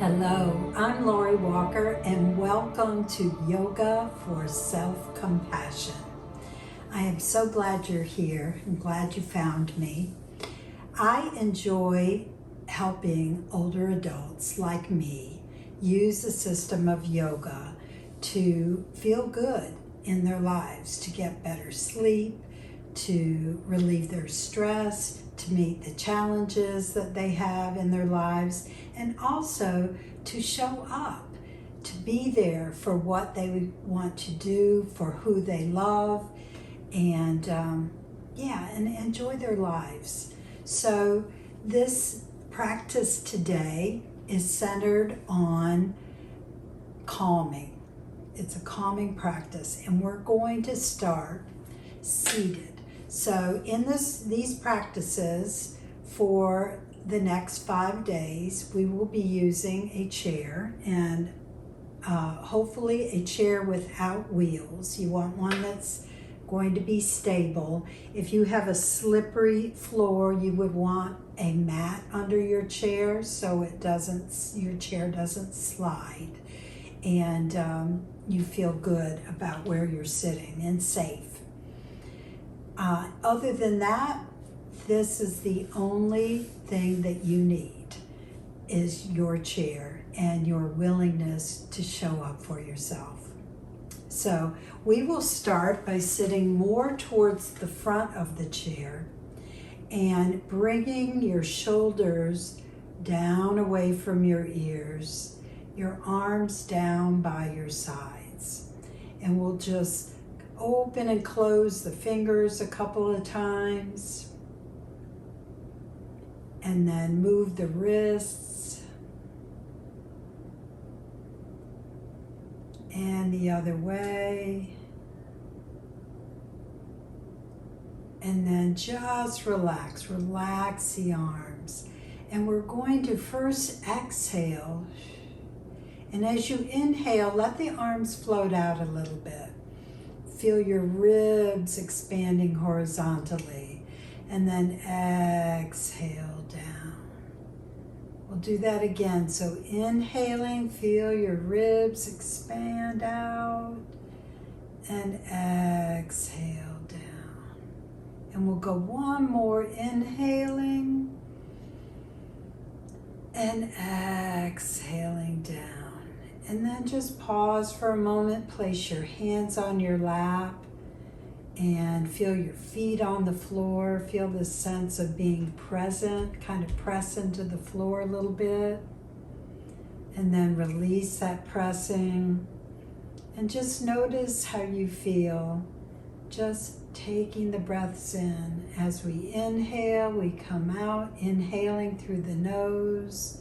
Hello, I'm Lori Walker and welcome to Yoga for Self-Compassion. I am so glad you're here. I'm glad you found me. I enjoy helping older adults like me use the system of yoga to feel good in their lives, to get better sleep, to relieve their stress, to meet the challenges that they have in their lives, and also to show up, to be there for what they want to do, for who they love, and and enjoy their lives. So this practice today is centered on calming. It's a calming practice, and we're going to start seated. So in these practices for the next 5 days, we will be using a chair, and hopefully a chair without wheels. You want one that's going to be stable. If you have a slippery floor, you would want a mat under your chair so your chair doesn't slide, and you feel good about where you're sitting and safe. Other than that, this is the only thing that you need is your chair and your willingness to show up for yourself. So we will start by sitting more towards the front of the chair and bringing your shoulders down away from your ears, your arms down by your sides. And we'll just open and close the fingers a couple of times, and then move the wrists and the other way, and then just relax the arms. And we're going to first exhale, and as you inhale, let the arms float out a little bit. Feel your ribs expanding horizontally, and then exhale down. We'll do that again. So inhaling, feel your ribs expand out, and exhale down. And we'll go one more, inhaling and exhaling down. And then just pause for a moment, place your hands on your lap, and feel your feet on the floor. Feel the sense of being present, kind of press into the floor a little bit. And then release that pressing. And just notice how you feel. Just taking the breaths in. As we inhale, we come out, inhaling through the nose.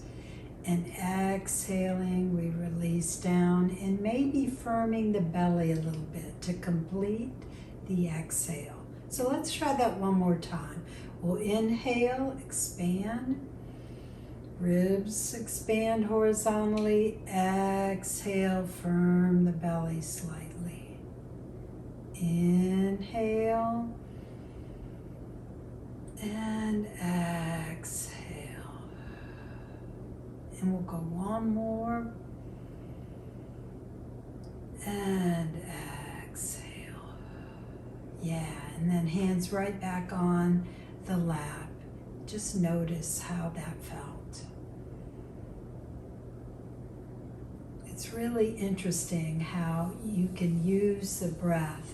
And exhaling, we release down, and maybe firming the belly a little bit to complete the exhale. So let's try that one more time. We'll inhale, expand, ribs expand horizontally. Exhale, firm the belly slightly. Inhale and exhale. And we'll go one more, and exhale. Yeah, and then hands right back on the lap. Just notice how that felt. It's really interesting how you can use the breath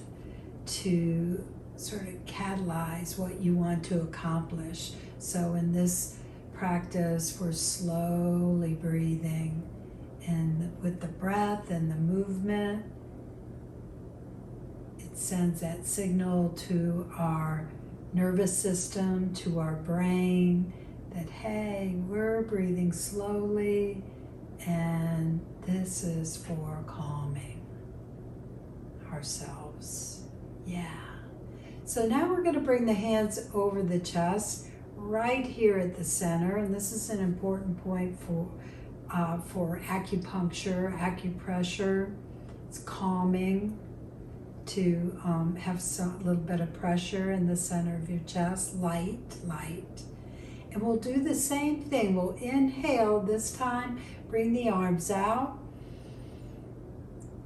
to sort of catalyze what you want to accomplish. So in this practice, we're slowly breathing, and with the breath and the movement, it sends that signal to our nervous system, to our brain, that hey, we're breathing slowly, and this is for calming ourselves. Yeah. So now we're going to bring the hands over the chest, right here at the center, and this is an important point for acupuncture, acupressure. It's calming to have a little bit of pressure in the center of your chest, light. And we'll do the same thing. We'll inhale this time, bring the arms out.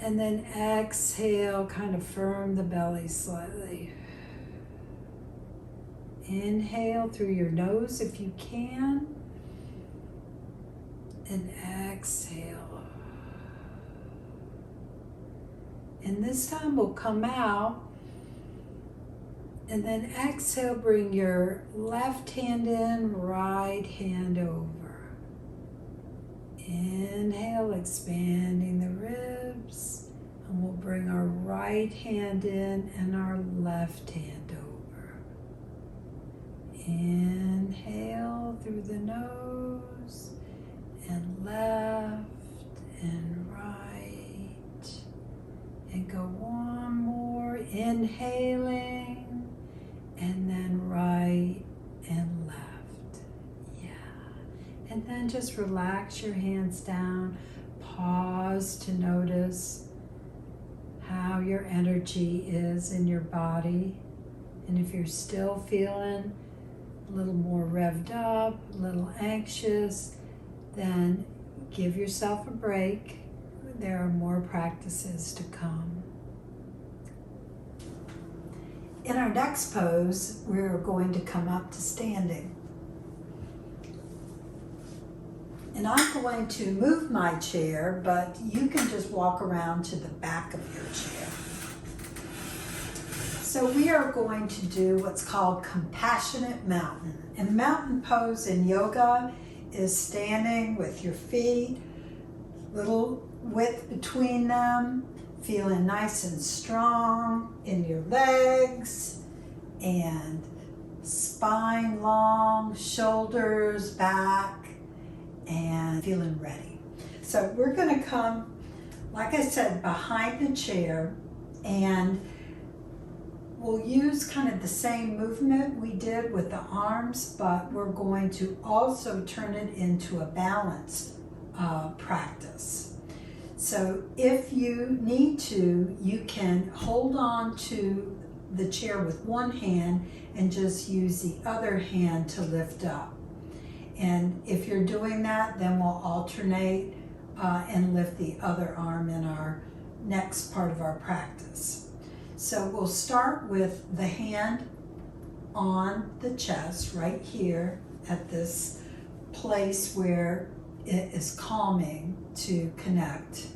And then exhale, kind of firm the belly slightly. Inhale through your nose if you can. And exhale. And this time we'll come out. And then exhale, bring your left hand in, right hand over. Inhale, expanding the ribs. And we'll bring our right hand in and our left hand over. Inhale through the nose and left and right. And go one more, inhaling and then right and left. And then just relax your hands down. Pause to notice how your energy is in your body. And if you're still feeling a little more revved up, a little anxious, then give yourself a break. There are more practices to come. In our next pose, we're going to come up to standing. And I'm going to move my chair, but you can just walk around to the back of your chair. So we are going to do what's called compassionate mountain. And mountain pose in yoga is standing with your feet, little width between them, feeling nice and strong in your legs, and spine long, shoulders back, and feeling ready. So we're going to come, like I said, behind the chair, and we'll use kind of the same movement we did with the arms, but we're going to also turn it into a balance practice. So if you need to, you can hold on to the chair with one hand and just use the other hand to lift up. And if you're doing that, then we'll alternate and lift the other arm in our next part of our practice. So we'll start with the hand on the chest right here at this place where it is calming to connect.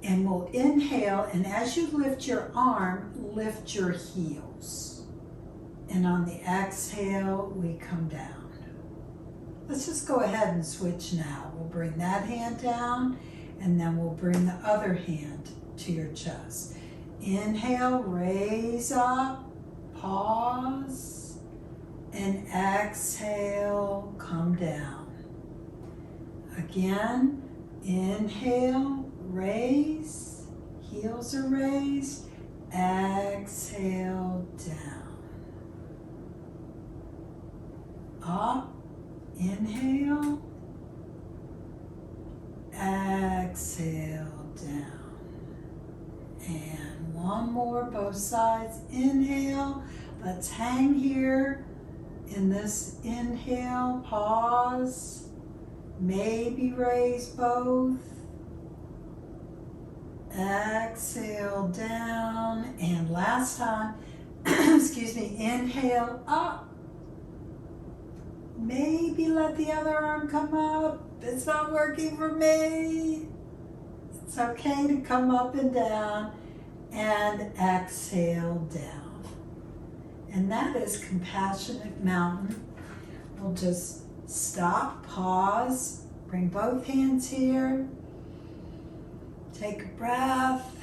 And we'll inhale, and as you lift your arm, lift your heels. And on the exhale, we come down. Let's just go ahead and switch now. We'll bring that hand down, and then we'll bring the other hand to your chest. Inhale, raise up, pause, and exhale, come down. Again, inhale, raise, heels are raised, exhale, down. Up. Inhale, exhale, down. And one more, both sides. Inhale, let's hang here in this inhale, pause, maybe raise both. Exhale, down, and last time, excuse me, inhale, up. Maybe let the other arm come up. It's not working for me. It's okay to come up and down, and exhale down. And that is compassionate mountain. We'll just stop, pause, bring both hands here. Take a breath,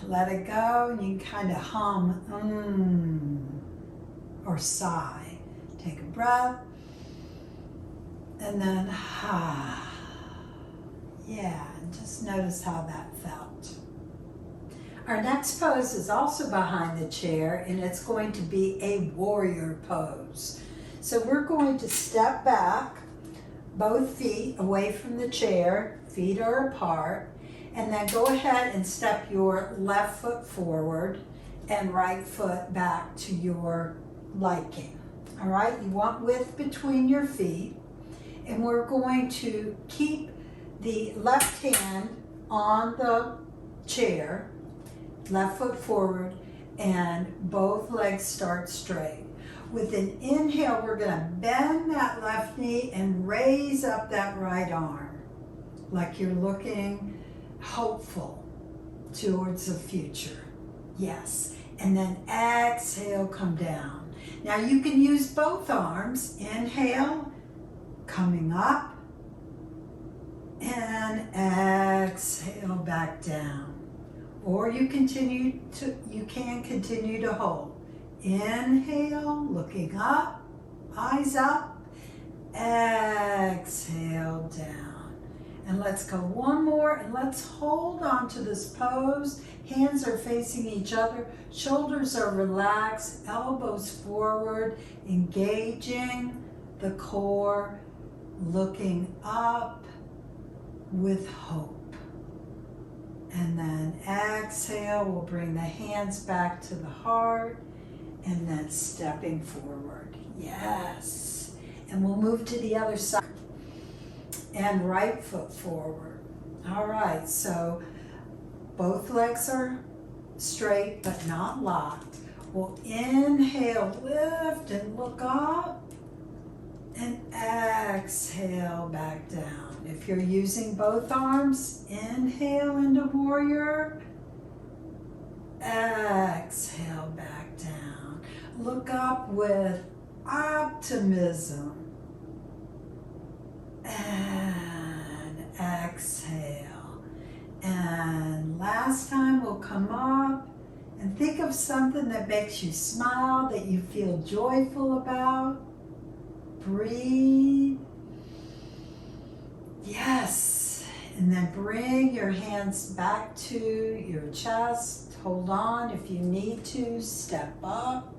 let it go, and you can kind of hum, or sigh. Take a breath. And then, yeah, just notice how that felt. Our next pose is also behind the chair, and it's going to be a warrior pose. So we're going to step back, both feet away from the chair, feet are apart, and then go ahead and step your left foot forward and right foot back to your liking. All right, you want width between your feet. And we're going to keep the left hand on the chair, left foot forward, and both legs start straight. With an inhale, we're gonna bend that left knee and raise up that right arm, like you're looking hopeful towards the future. Yes, and then exhale, come down. Now you can use both arms. Inhale, coming up, and exhale back down. Or you can continue to hold. Inhale, looking up, eyes up, exhale down. And let's go one more, and let's hold on to this pose. Hands are facing each other, shoulders are relaxed, elbows forward, engaging the core, looking up with hope. And then exhale, we'll bring the hands back to the heart, and then stepping forward. Yes. And we'll move to the other side. And right foot forward. All right, so both legs are straight but not locked. We'll inhale, lift and look up, and exhale back down. If you're using both arms, inhale into warrior, exhale back down. Look up with optimism, and exhale. And last time, we'll come up and think of something that makes you smile, that you feel joyful about. Breathe. Yes. And then bring your hands back to your chest. Hold on if you need to. Step up.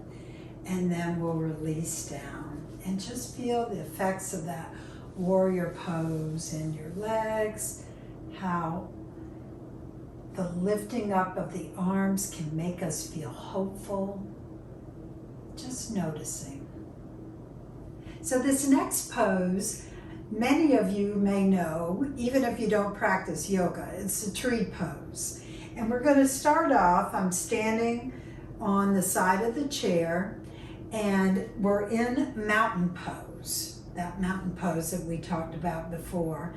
And then we'll release down. And just feel the effects of that warrior pose in your legs. How the lifting up of the arms can make us feel hopeful. Just noticing. So this next pose, many of you may know, even if you don't practice yoga, it's the tree pose. And we're going to start off, I'm standing on the side of the chair, and we're in mountain pose, that mountain pose that we talked about before.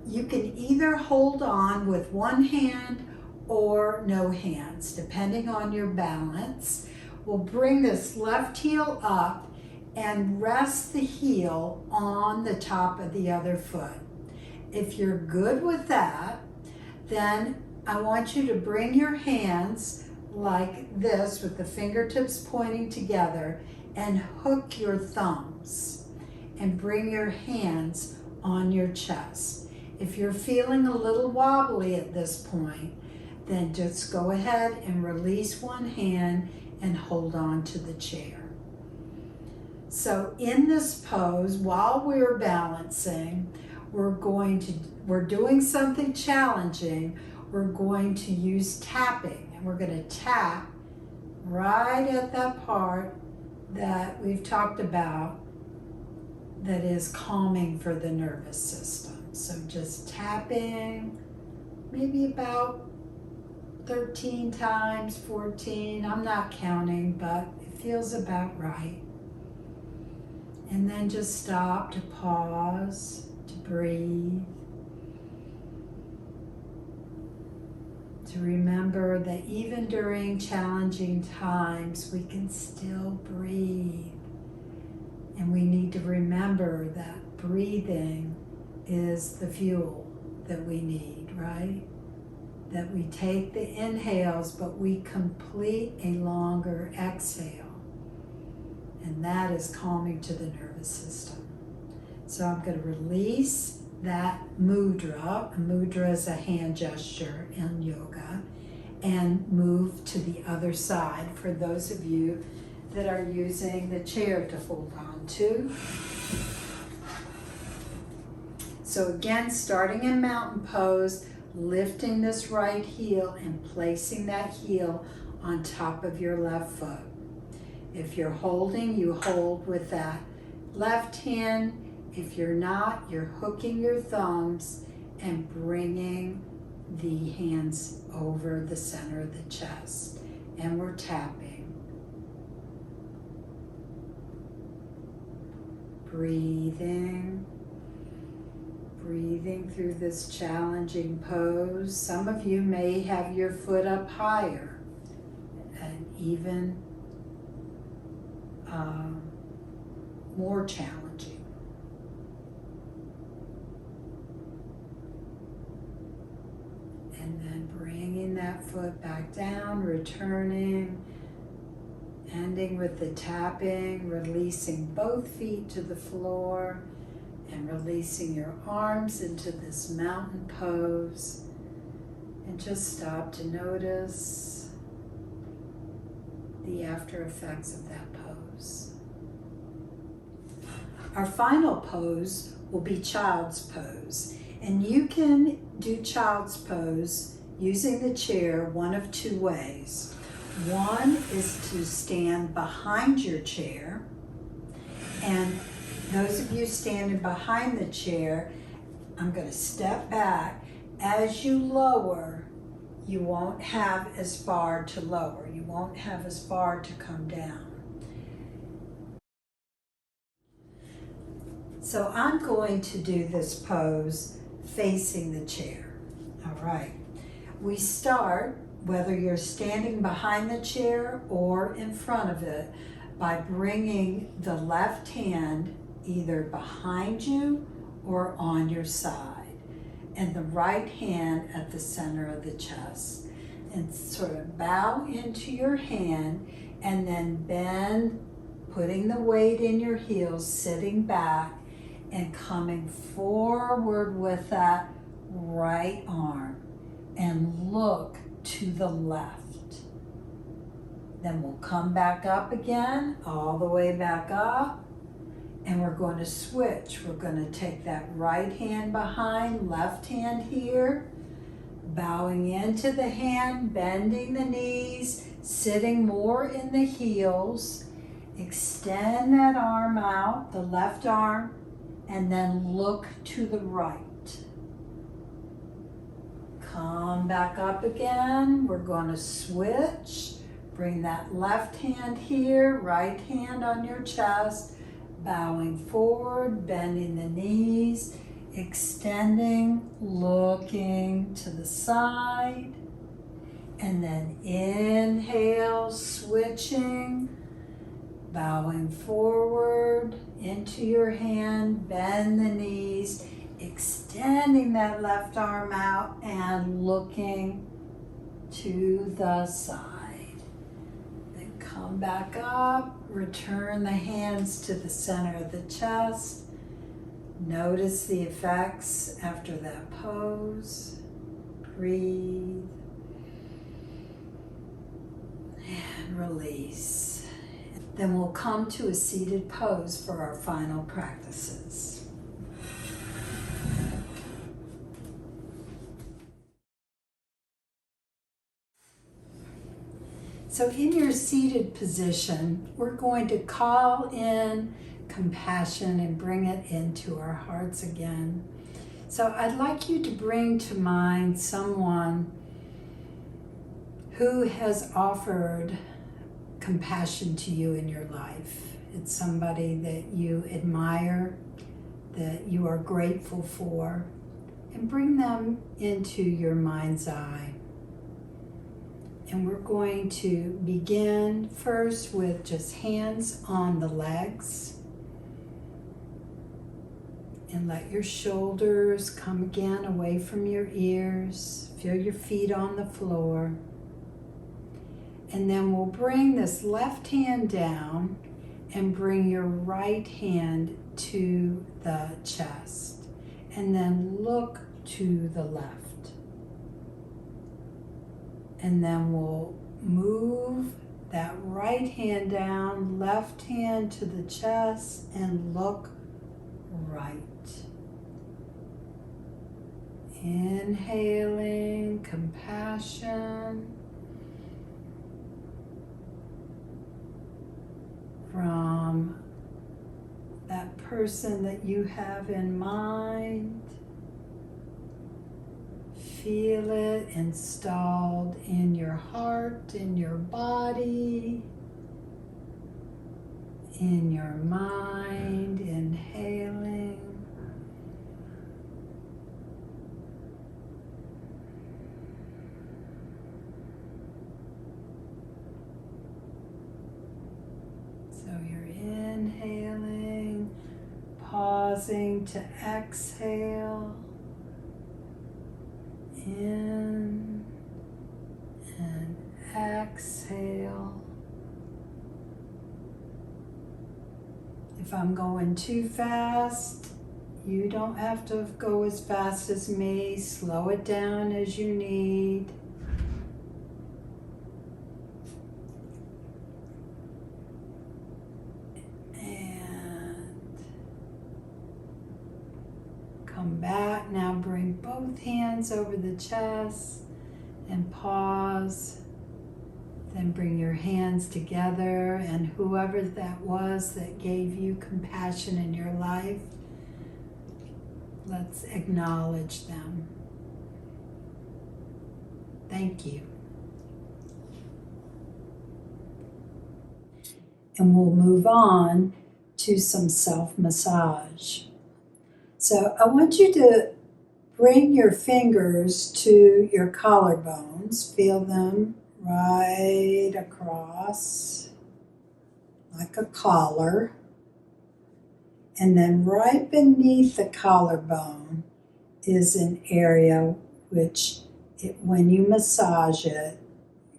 You can either hold on with one hand or no hands, depending on your balance. We'll bring this left heel up and rest the heel on the top of the other foot. If you're good with that, then I want you to bring your hands like this with the fingertips pointing together and hook your thumbs and bring your hands on your chest. If you're feeling a little wobbly at this point, then just go ahead and release one hand and hold on to the chair. So in this pose, while we're balancing, we're doing something challenging. We're going to use tapping, and we're going to tap right at that part that we've talked about that is calming for the nervous system. So just tapping, maybe about 13 times, 14, I'm not counting, but it feels about right. And then just stop to pause, to breathe, to remember that even during challenging times, we can still breathe. And we need to remember that breathing is the fuel that we need, right? That we take the inhales, but we complete a longer exhale. And that is calming to the nervous system. So I'm going to release that mudra. A mudra is a hand gesture in yoga. And move to the other side for those of you that are using the chair to hold on to. So again, starting in mountain pose, lifting this right heel and placing that heel on top of your left foot. If you're holding, you hold with that left hand. If you're not, you're hooking your thumbs and bringing the hands over the center of the chest. And we're tapping. Breathing. Breathing through this challenging pose. Some of you may have your foot up higher and even more challenging. And then bringing that foot back down, returning, ending with the tapping, releasing both feet to the floor, and releasing your arms into this mountain pose. And just stop to notice the after effects of that pose. Our final pose will be child's pose. And you can do child's pose using the chair one of two ways. One is to stand behind your chair, and those of you standing behind the chair, I'm going to step back. As you lower, you won't have as far to lower. You won't have as far to come down. So I'm going to do this pose facing the chair. All right. We start, whether you're standing behind the chair or in front of it, by bringing the left hand either behind you or on your side, and the right hand at the center of the chest. And sort of bow into your hand and then bend, putting the weight in your heels, sitting back and coming forward with that right arm, and look to the left. Then we'll come back up again, all the way back up, and we're going to switch. We're going to take that right hand behind, left hand here, bowing into the hand, bending the knees, sitting more in the heels. Extend that arm out, the left arm, and then look to the right. Come back up again. We're going to switch. Bring that left hand here, right hand on your chest, bowing forward, bending the knees, extending, looking to the side, and then inhale, switching, bowing forward into your hand, bend the knees, extending that left arm out and looking to the side. Then come back up, return the hands to the center of the chest. Notice the effects after that pose. Breathe and release. Then we'll come to a seated pose for our final practices. So in your seated position, we're going to call in compassion and bring it into our hearts again. So I'd like you to bring to mind someone who has offered compassion to you in your life. It's somebody that you admire, that you are grateful for, and bring them into your mind's eye. And we're going to begin first with just hands on the legs. And let your shoulders come again away from your ears. Feel your feet on the floor. And then we'll bring this left hand down and bring your right hand to the chest. And then look to the left. And then we'll move that right hand down, left hand to the chest, and look right. Inhaling compassion. from that person that you have in mind. Feel it installed in your heart, in your body, in your mind, inhaling. So you're inhaling, pausing to exhale, in and exhale. If I'm going too fast, you don't have to go as fast as me. Slow it down as you need. And come back. Now bring both hands over the chest and pause. Then bring your hands together, and whoever that was that gave you compassion in your life, let's acknowledge them. Thank you. And we'll move on to some self-massage. So I want you to bring your fingers to your collarbones. Feel them right across like a collar. And then right beneath the collarbone is an area which, when you massage it,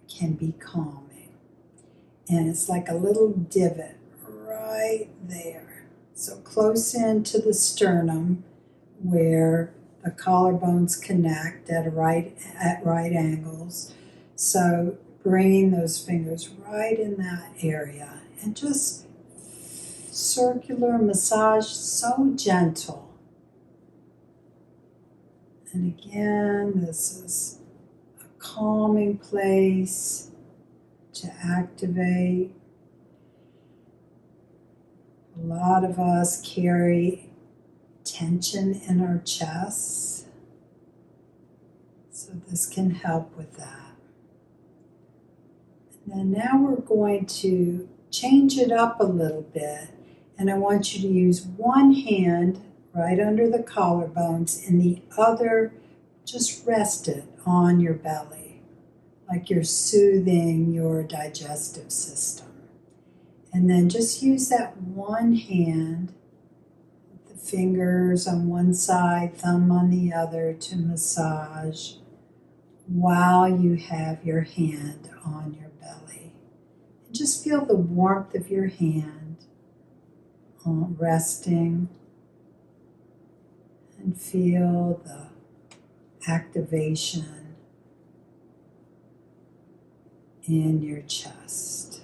can be calming. And it's like a little divot right there. So close into the sternum where the collarbones connect at right angles. So bringing those fingers right in that area and just circular massage, so gentle. And again, this is a calming place to activate. A lot of us carry tension in our chests, so this can help with that. And then now we're going to change it up a little bit, and I want you to use one hand right under the collarbones and the other just rest it on your belly, like you're soothing your digestive system. And then just use that one hand, the fingers on one side, thumb on the other, to massage while you have your hand on your belly. And just feel the warmth of your hand resting, and feel the activation in your chest,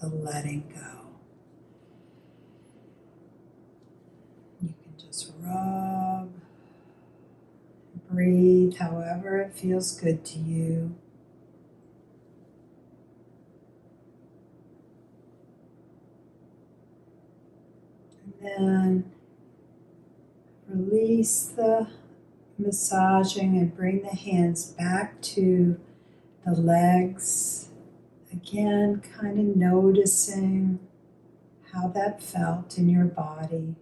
the letting go. You can just rub, breathe however it feels good to you. And then release the massaging and bring the hands back to the legs. Again, kind of noticing how that felt in your body.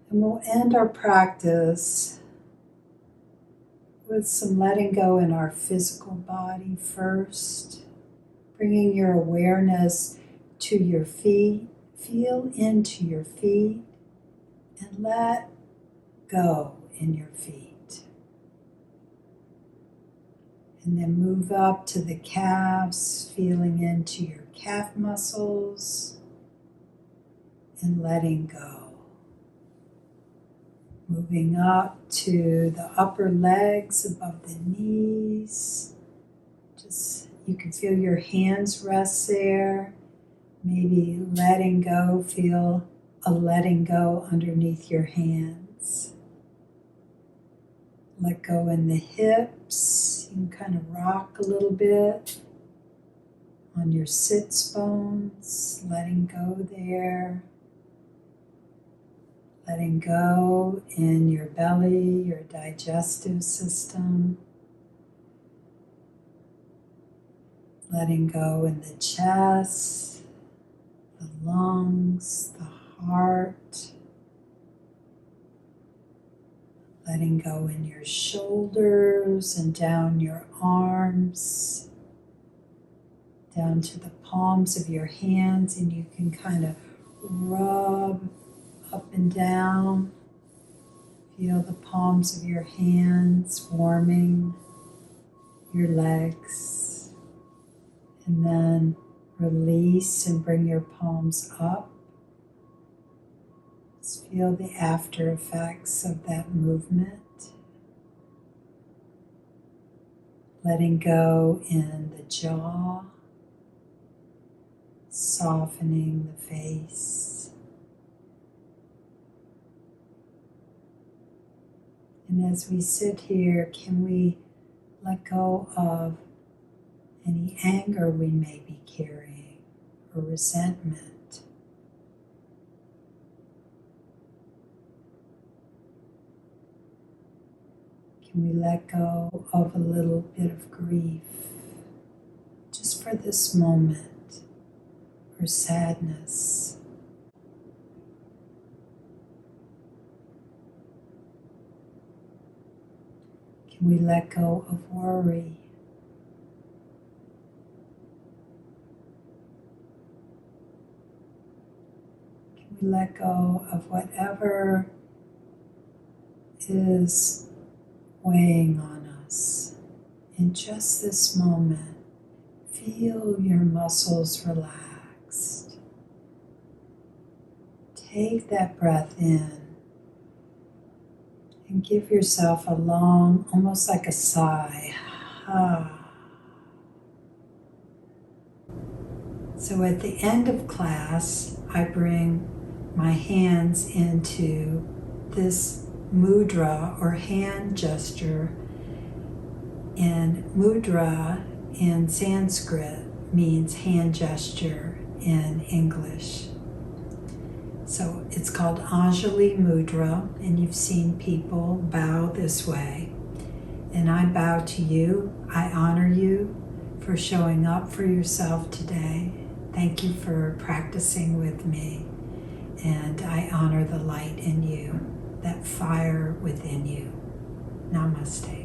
And we'll end our practice with some letting go in our physical body first, bringing your awareness to your feet. Feel into your feet and let go in your feet. And then move up to the calves, feeling into your calf muscles and letting go. Moving up to the upper legs above the knees. Just, you can feel your hands rest there. Maybe letting go, feel a letting go underneath your hands. Let go in the hips. You can kind of rock a little bit on your sits bones, letting go there. Letting go in your belly, your digestive system. Letting go in the chest, the lungs, the heart. Letting go in your shoulders and down your arms, down to the palms of your hands, and you can kind of rub up and down. Feel the palms of your hands warming your legs. And then release and bring your palms up. Just feel the after effects of that movement. Letting go in the jaw, softening the face. And as we sit here, can we let go of any anger we may be carrying or resentment? Can we let go of a little bit of grief just for this moment, or sadness? Can we let go of worry? Can we let go of whatever is weighing on us? In just this moment, feel your muscles relaxed. Take that breath in and give yourself a long, almost like a sigh. So at the end of class, I bring my hands into this mudra or hand gesture. And mudra in Sanskrit means hand gesture in English. So it's called Anjali Mudra, and you've seen people bow this way. And I bow to you. I honor you for showing up for yourself today. Thank you for practicing with me. And I honor the light in you, that fire within you. Namaste.